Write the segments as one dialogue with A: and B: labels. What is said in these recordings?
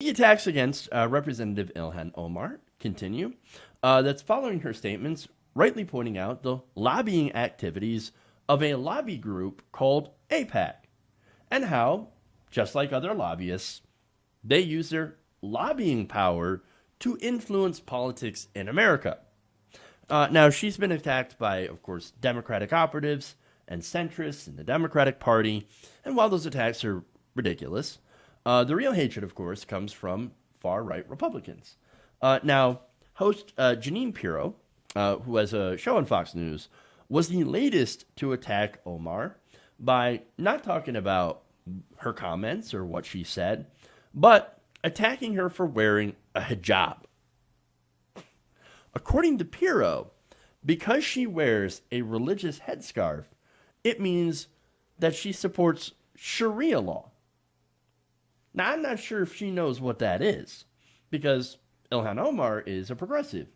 A: The attacks against Representative Ilhan Omar continue. That's following her statements, rightly pointing out the lobbying activities of a lobby group called AIPAC, and how, just like other lobbyists, they use their lobbying power to influence politics in America. Now, she's been attacked by, of course, Democratic operatives and centrists in the Democratic Party, and while those attacks are ridiculous, the real hatred, of course, comes from far-right Republicans. Now, host Jeanine Pirro, who has a show on Fox News, was the latest to attack Omar by not talking about her comments or what she said, but attacking her for wearing a hijab. According to Pirro, because she wears a religious headscarf, it means that she supports Sharia law. Now, I'm not sure if she knows what that is, because Ilhan Omar is a progressive.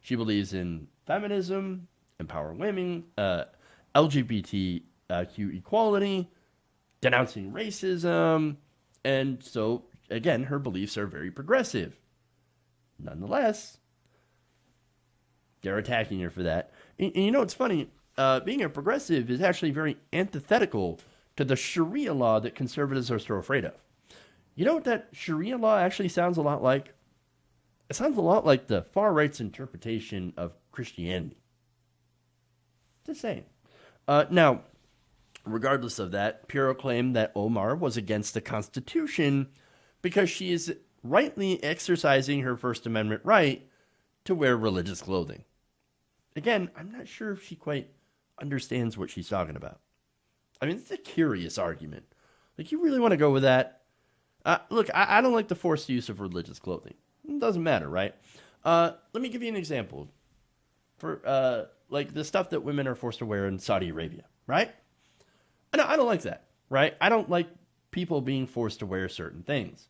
A: She believes in feminism, empowering women, LGBTQ equality, denouncing racism, and so, again, her beliefs are very progressive. Nonetheless, they're attacking her for that. And you know, it's funny, being a progressive is actually very antithetical to the Sharia law that conservatives are so afraid of. You know what that Sharia law actually sounds a lot like? It sounds a lot like the far right's interpretation of Christianity. Just saying. Now, regardless of that, Pirro claimed that Omar was against the Constitution because she is rightly exercising her First Amendment right to wear religious clothing. Again, I'm not sure if she quite understands what she's talking about. I mean, it's a curious argument. Like, you really want to go with that? Look, I don't like the forced use of religious clothing. It doesn't matter, right? Let me give you an example. For like the stuff that women are forced to wear in Saudi Arabia, right? I don't like that, right? I don't like people being forced to wear certain things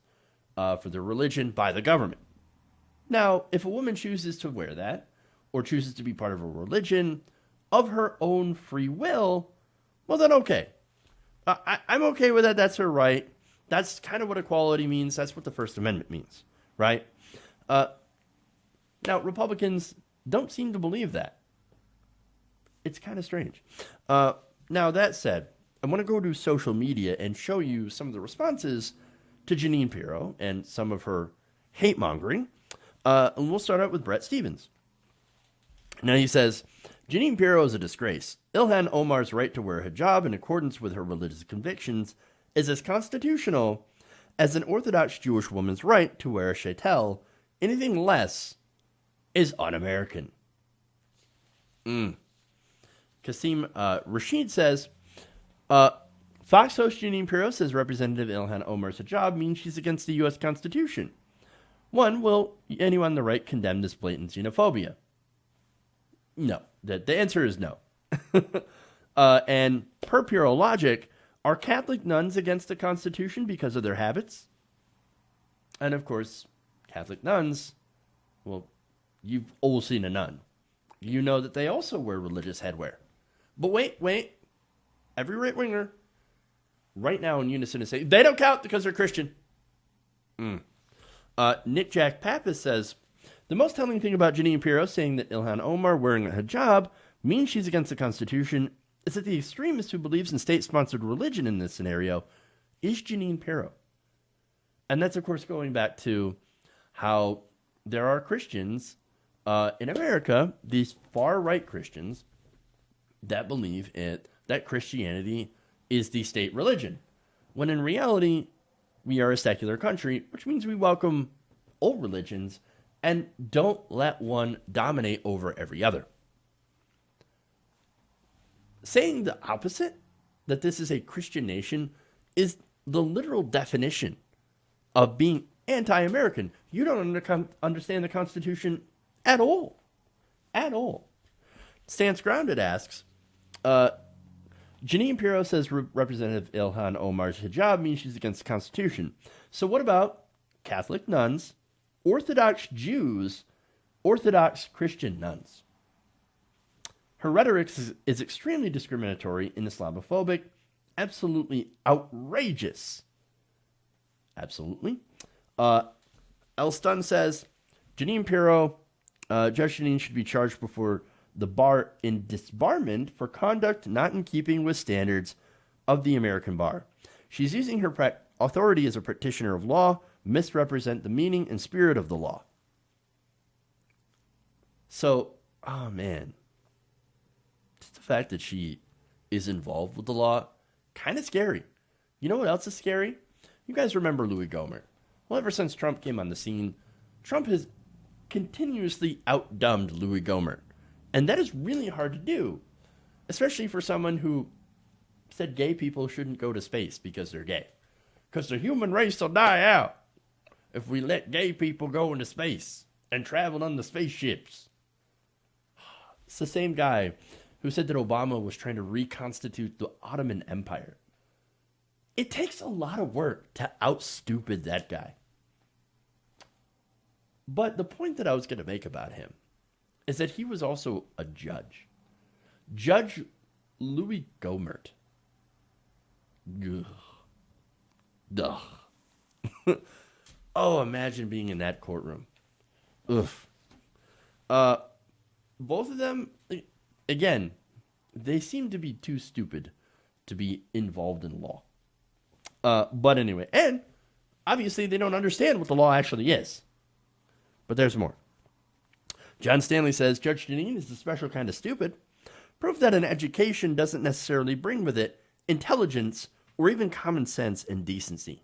A: for their religion by the government. Now, if a woman chooses to wear that, or chooses to be part of a religion of her own free will, well then okay. I'm okay with that. That's her right. That's kind of what equality means. That's what the First Amendment means, right? Now, Republicans don't seem to believe that. It's kind of strange. Now, that said, I want to go to social media and show you some of the responses to Jeanine Pirro and some of her hate mongering. And we'll start out with Brett Stevens. Now he says, Jeanine Pirro is a disgrace. Ilhan Omar's right to wear a hijab in accordance with her religious convictions is as constitutional as an Orthodox Jewish woman's right to wear a sheitel. Anything less is un-American. Kasim Rashid says, Fox host Jeanine Pirro says Representative Ilhan Omar's hijab means she's against the U.S. Constitution. One, will anyone on the right condemn this blatant xenophobia? No. The answer is no. And per Pirro logic, are Catholic nuns against the Constitution because of their habits? And of course, Catholic nuns, well, you've all seen a nun. You know that they also wear religious headwear. But wait. Every right-winger, right now in unison, is saying, they don't count because they're Christian. Nick Jack Pappas says, the most telling thing about Jeanine Pirro saying that Ilhan Omar wearing a hijab means she's against the Constitution is that the extremist who believes in state-sponsored religion in this scenario is Jeanine Pirro. And that's, of course, going back to how there are Christians in America, these far-right Christians, that believe that Christianity is the state religion, when in reality, we are a secular country, which means we welcome all religions and don't let one dominate over every other. Saying the opposite, that this is a Christian nation, is the literal definition of being anti-American. You don't understand the Constitution at all. At all. Stance Grounded asks, Jeanine Pirro says Representative Ilhan Omar's hijab means she's against the Constitution. So what about Catholic nuns, Orthodox Jews, Orthodox Christian nuns? Her rhetoric is extremely discriminatory and Islamophobic, absolutely outrageous. Absolutely. Elston says, Jeanine Pirro, Judge Jeanine should be charged before the bar in disbarment for conduct not in keeping with standards of the American bar. She's using her authority as a practitioner of law, misrepresent the meaning and spirit of the law. So, oh man, just the fact that she is involved with the law, kind of scary. You know what else is scary? You guys remember Louis Gohmert. Well, ever since Trump came on the scene, Trump has continuously outdumbed Louis Gohmert. And that is really hard to do, especially for someone who said gay people shouldn't go to space because they're gay. Because the human race will die out if we let gay people go into space and travel on the spaceships. It's the same guy who said that Obama was trying to reconstitute the Ottoman Empire. It takes a lot of work to out-stupid that guy. But the point that I was going to make about him is that he was also a judge. Judge Louis Gohmert. Ugh. Oh, imagine being in that courtroom. Ugh. Both of them, again, they seem to be too stupid to be involved in law. But anyway, and obviously they don't understand what the law actually is. But there's more. John Stanley says, Judge Jeanine is a special kind of stupid. Proof that an education doesn't necessarily bring with it intelligence or even common sense and decency.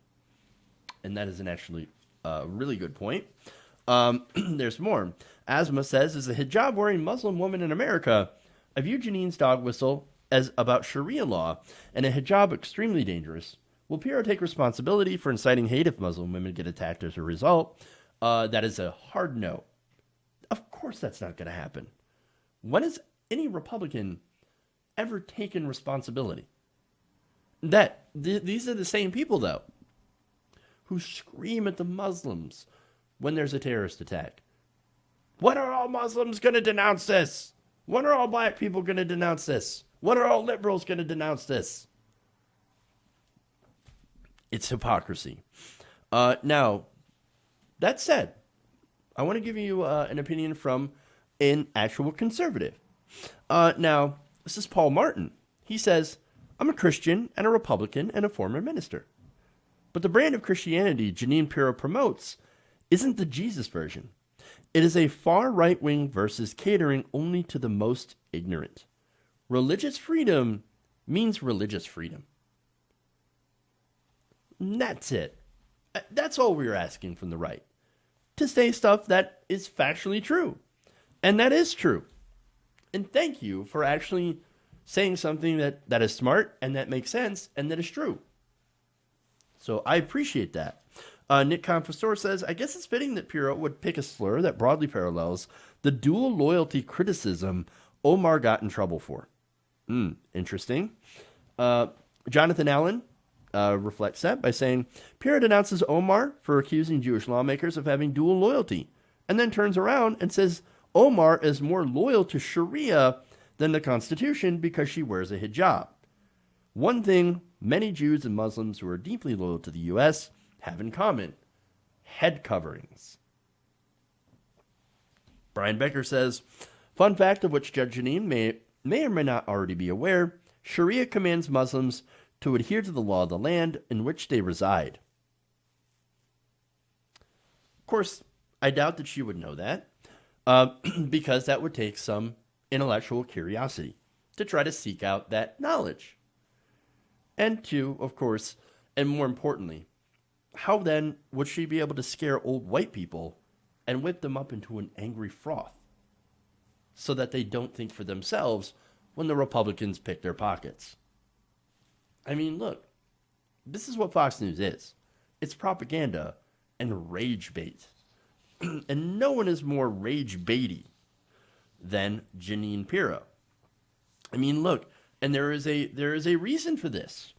A: And that is an actually really good point. There's more. Asma says, as a hijab-wearing Muslim woman in America, I view Jeanine's dog whistle as about Sharia law and a hijab extremely dangerous. Will Pirro take responsibility for inciting hate if Muslim women get attacked as a result? That is a hard no. Of course that's not going to happen. When has any Republican ever taken responsibility? These are the same people, though, who scream at the Muslims when there's a terrorist attack. When are all Muslims going to denounce this? When are all black people going to denounce this? When are all liberals going to denounce this? It's hypocrisy. Now, that said, I want to give you an opinion from an actual conservative. Now, this is Paul Martin. He says, I'm a Christian and a Republican and a former minister. But the brand of Christianity Jeanine Pirro promotes isn't the Jesus version. It is a far right-wing versus catering only to the most ignorant. Religious freedom means religious freedom. And that's it. That's all we're asking from the right. To say stuff that is factually true. And that is true. And thank you for actually saying something that is smart and that makes sense and that is true. So I appreciate that. Nick Confessor says, I guess it's fitting that Pirro would pick a slur that broadly parallels the dual loyalty criticism Omar got in trouble for. Interesting. Jonathan Allen reflects that by saying, Pirro denounces Omar for accusing Jewish lawmakers of having dual loyalty, and then turns around and says Omar is more loyal to Sharia than the Constitution because she wears a hijab. One thing many Jews and Muslims who are deeply loyal to the U.S. have in common: head coverings. Brian Becker says, fun fact of which Judge Jeanine may or may not already be aware, Sharia commands Muslims to adhere to the law of the land in which they reside. Of course, I doubt that she would know that, because that would take some intellectual curiosity to try to seek out that knowledge. And two, of course, and more importantly, how then would she be able to scare old white people and whip them up into an angry froth so that they don't think for themselves when the Republicans pick their pockets? I mean, look, this is what Fox News is. It's propaganda and rage bait. And no one is more rage baity than Jeanine Pirro. I mean, look, and there is a reason for this.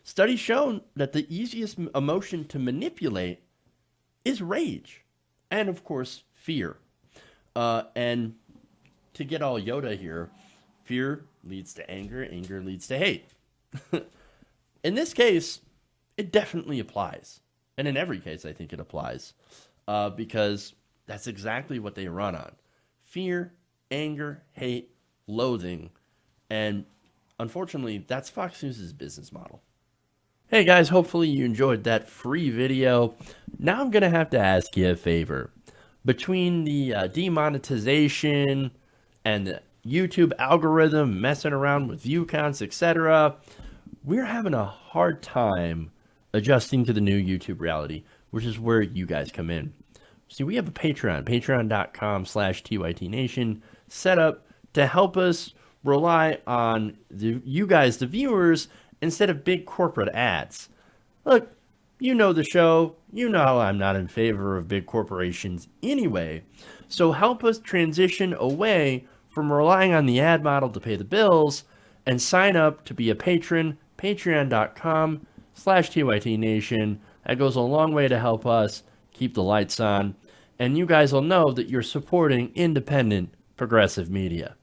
A: Studies shown that the easiest emotion to manipulate is rage, and of course, fear. And to get all Yoda here, fear leads to anger, anger leads to hate. In this case, it definitely applies. And in every case, I think it applies. because that's exactly what they run on. Fear, anger, hate, loathing, and unfortunately, that's Fox News' business model. Hey guys, hopefully you enjoyed that free video. Now I'm going to have to ask you a favor. Between the demonetization and the YouTube algorithm messing around with view counts, etc., we're having a hard time adjusting to the new YouTube reality, which is where you guys come in. See, we have a Patreon, patreon.com/TYTNation, set up to help us rely on you guys, the viewers, instead of big corporate ads. Look, you know the show. You know I'm not in favor of big corporations anyway. So help us transition away from relying on the ad model to pay the bills and sign up to be a patron, patreon.com/TYTNation. That goes a long way to help us keep the lights on. And you guys will know that you're supporting independent progressive media.